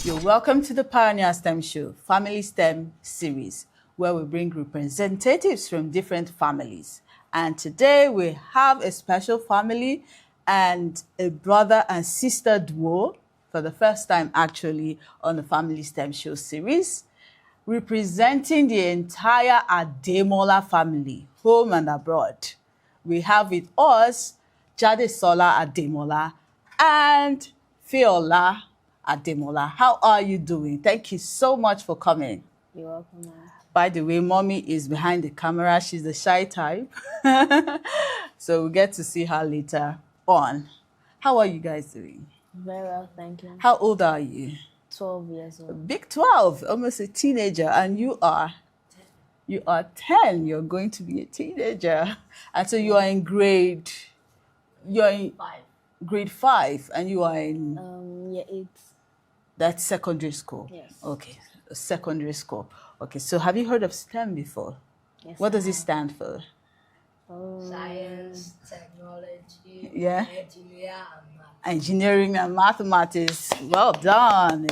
You're welcome to the Pioneer STEM Show, Family STEM series, where we bring representatives from different families. And today we have a special family and a brother and sister duo for the first time actually on the Family STEM Show series, representing the entire Ademola family, home and abroad. We have with us Jadesola Ademola and Feola Ademola. How are you doing? Thank you so much for coming. You're welcome, ma'am. By the way, mommy is behind the camera. She's the shy type. So we get to see her later on. How are you guys doing? Very well, thank you. How old are you? 12 years old. Big 12, almost a teenager, and you are 10. You're going to be a teenager. And so you're in Five. grade 5 and you are in Yeah, 8. that's secondary school. Yes. Okay, secondary school. Okay, so have you heard of STEM before? Yes. What does it stand for? Science, technology, Yeah. engineering, Engineering and and math. mathematics. Well done.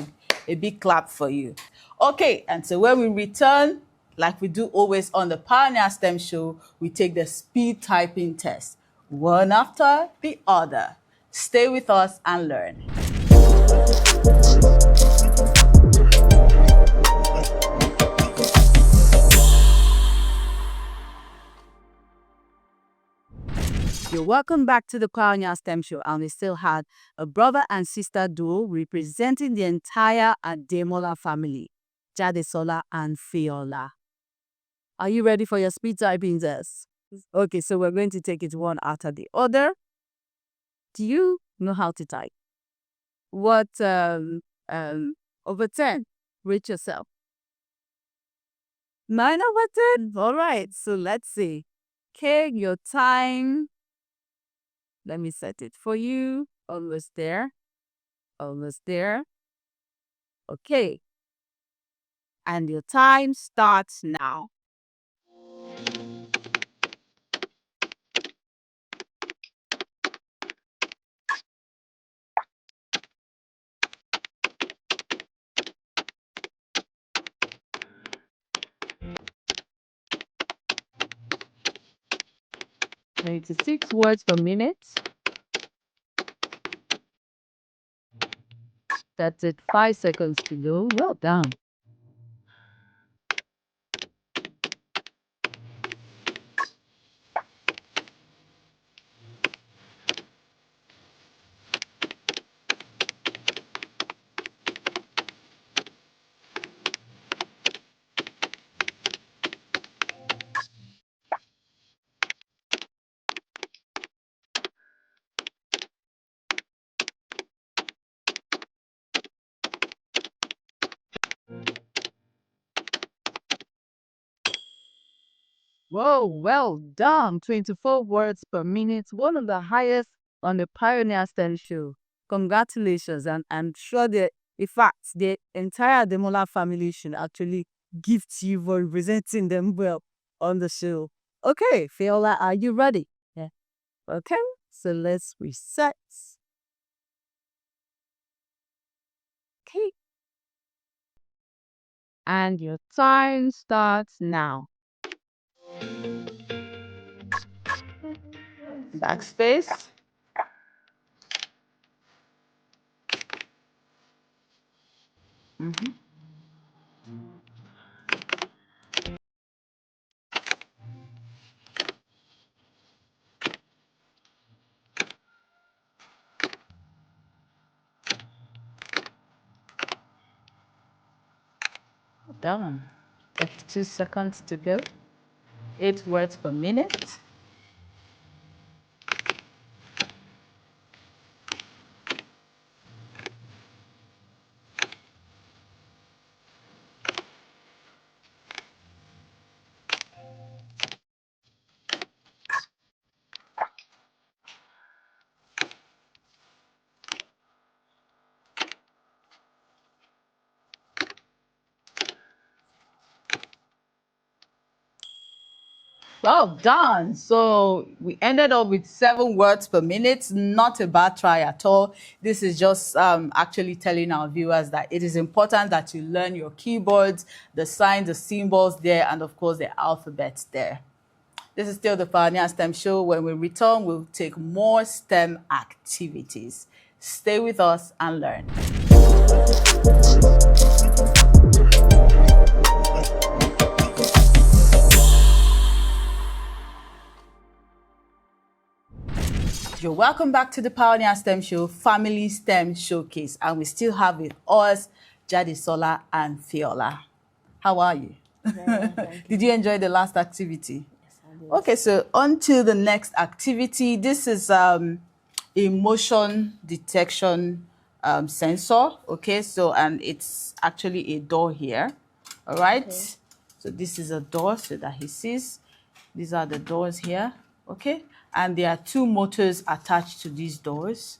A big clap for you. Okay, and so when we return, like we do always on the Pioneer STEM Show, we take the speed typing test, one after the other. Stay with us and learn. You're welcome back to the Pioneer STEM Show, and we still had a brother and sister duo representing the entire Ademola family, Jadesola and Feola. Are you ready for your speed typing test? Okay, so we're going to take it one after the other. Do you know how to type? What over 10? Rate yourself. 9 over 10? All right, so let's see. Okay, your time. Let me set it for you. Almost there. Almost there. Okay. And your time starts now. Six words per minute. That's it. 5 seconds to go. Well done. Whoa, well done. 24 words per minute, one of the highest on the Pioneer STEM Show. Congratulations. And I'm sure that, in fact, the entire Demola family should actually gift you for representing them well on the show. Okay, Fiola, are you ready? Yeah. Okay, so let's reset. Okay. And your time starts now. Backspace. Done. 52 seconds to go. 8 words per minute. Well done. So we ended up with 7 words per minute. Not a bad try at all. This is just actually telling our viewers that it is important that you learn your keyboards, the signs, the symbols there, and of course the alphabets there. This is still the Pioneer STEM show. When we return, we'll take more STEM activities. Stay with us and learn. You're welcome back to the Pioneer STEM Show, Family STEM Showcase. And we still have with us Jadesola and Feola. How are you? Did you enjoy the last activity? Yes, I did. Okay, so on to the next activity. This is a motion detection sensor. Okay, so and it's actually a door here. All right. Okay. So this is a door so that he sees. These are the doors here. Okay, and there are 2 motors attached to these doors.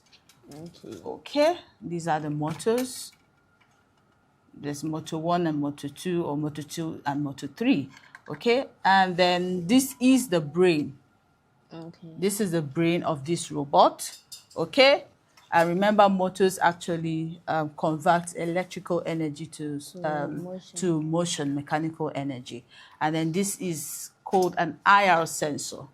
Okay. Okay, these are the motors. There's motor 1 and motor 2, or motor 2 and motor 3. Okay, and then this is the brain. Okay. This is the brain of this robot. Okay, and remember, motors actually convert electrical energy to motion, mechanical energy. And then this is called an IR sensor.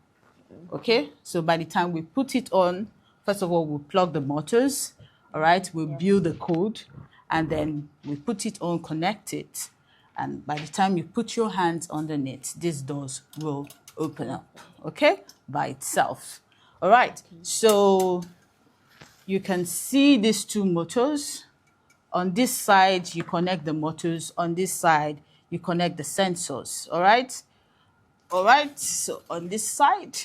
Okay, so by the time we put it on, first of all, we'll plug the motors. All right, we'll build the code, and then we put it on, connect it. And by the time you put your hands underneath, these doors will open up, okay, by itself. All right, so you can see these 2 motors. On this side, you connect the motors. On this side, you connect the sensors, all right? All right, so on this side,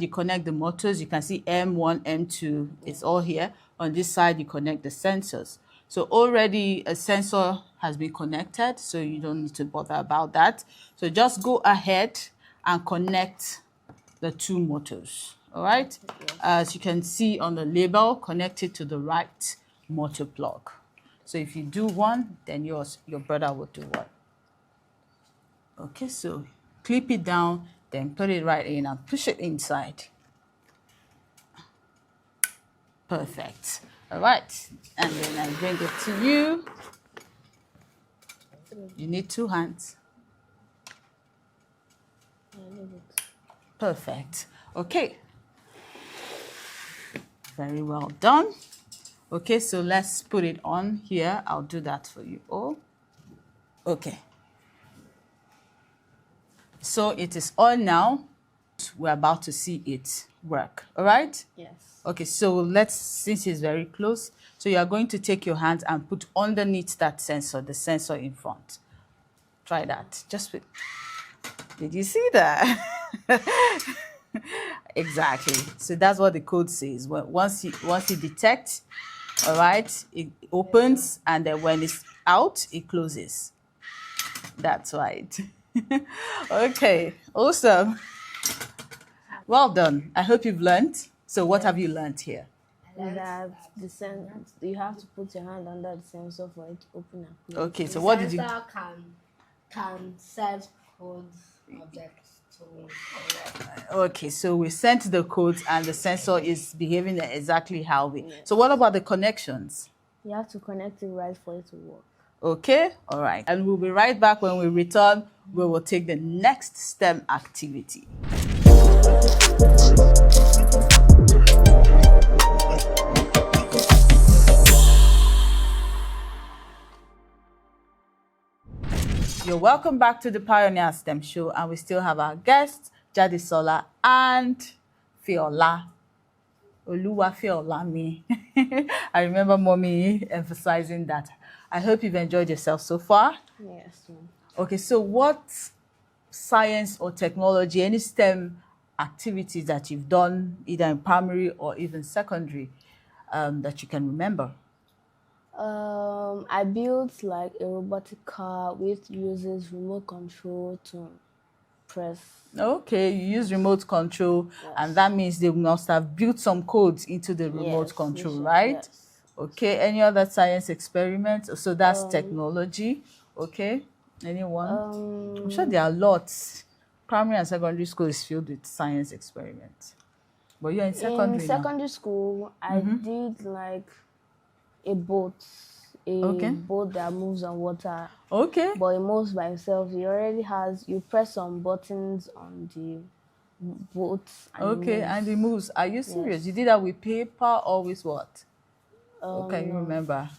you connect the motors. You can see M1, M2, it's all here. On this side, you connect the sensors. So already a sensor has been connected, so you don't need to bother about that. So just go ahead and connect the 2 motors, all right? As you can see on the label, connect it to the right motor plug. So if you do one, then your brother will do one. Okay, so clip it down, then put it right in and push it inside. Perfect. All right, and then I bring it to you. You need 2 hands. Perfect. Okay. Very well done. Okay, so let's put it on here. I'll do that for you all. Okay. So it is on now. We're about to see it work. All right? Yes. Okay, so since it's very close, so you are going to take your hand and put underneath that sensor, the sensor in front. Try that. Did you see that? Exactly. So that's what the code says. Once it detects, all right, it opens, and then when it's out, it closes. That's right. Okay, awesome. Well done. I hope you've learned. So what have you learned here? That you have to put your hand under the sensor for it to open and close. Okay, so what did you... Sensor can set codes objects to... Okay, so we sent the codes and the sensor is behaving exactly how we... So what about the connections? You have to connect it right for it to work. Okay, all right. And we'll be right back. When we return, we will take the next STEM activity. You're welcome back to the Pioneer STEM Show, and we still have our guests, Jadesola and Feola. Oluwa Feolami. I remember Mommy emphasizing that. I hope you've enjoyed yourself so far. Yes, ma'am. Okay, so what science or technology, any STEM activities that you've done, either in primary or even secondary, that you can remember? I built like a robotic car which uses remote control to press. Okay, you use remote control, and that means they must have built some codes into the remote control, right? Yes. Okay, any other science experiments? So that's technology. Okay, anyone? I'm sure there are lots. primary and secondary school is filled with science experiments. But you're in secondary In now. secondary school, I did like a boat, Okay. boat that moves on water. Okay. But it moves by itself. It already has, you press some buttons on the boat and Okay, it moves. and it moves. Are you serious? Yes. You did that with paper or with what? Can you No. remember?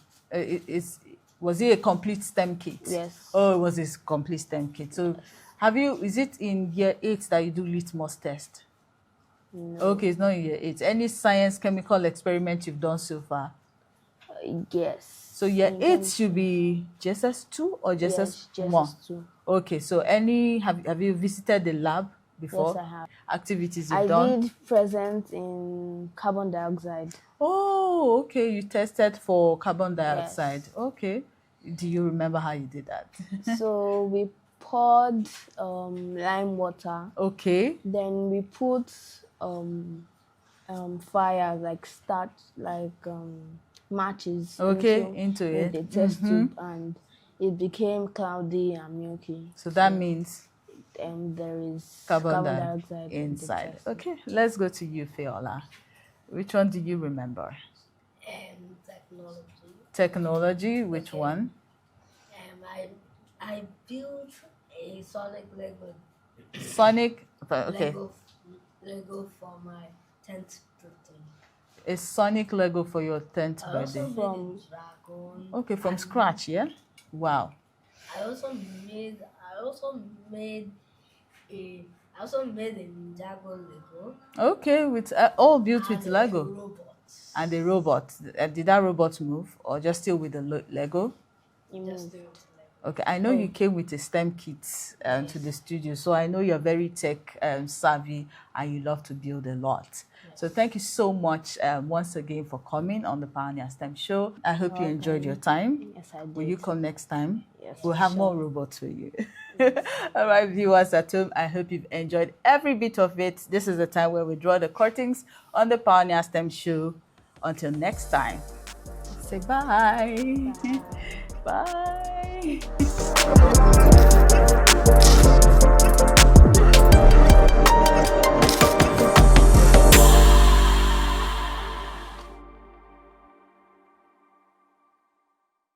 Was it a complete STEM kit? Yes. Oh, it was a complete STEM kit. So is it in year 8 that you do litmus test? No. Okay, it's not in year 8. Any science chemical experiment you've done so far? Yes. So year In 8 should be JSS 2 or JSS Yes, 1? just 2. Okay, so have you visited the lab before? Yes, I have. Activities you've I done? did present in carbon dioxide. Oh, okay. You tested for carbon dioxide. Yes. Okay. Do you remember how you did that? So we poured lime water. Okay. Then we put fire, like matches. Okay, into it. The test tube, and it became cloudy and milky. So that means There is carbon dioxide in the inside. test. Okay, let's go to you, Feola. Which one do you remember? Technology. Technology, which one? I built a Sonic Lego. Sonic, okay. Lego for my 10th birthday. A Sonic Lego for your 10th I birthday. also made a dragon. Okay, from scratch, yeah? Wow. I also made a Ninjago Lego. Okay, with all built with and Lego. A robot. And the robot. Did that robot move or just still with the Lego? Just do it. Okay, I know you came with a STEM kit to the studio, so I know you're very tech savvy and you love to build a lot. Yes. So thank you so much once again for coming on the Pioneer STEM show. I hope you enjoyed your time. Yes, I did. Will you come next time? Yes, We'll have more robots for you. All right, viewers at home, I hope you've enjoyed every bit of it. This is the time where we draw the curtains on the Pioneer STEM show. Until next time, say bye. Bye. Bye.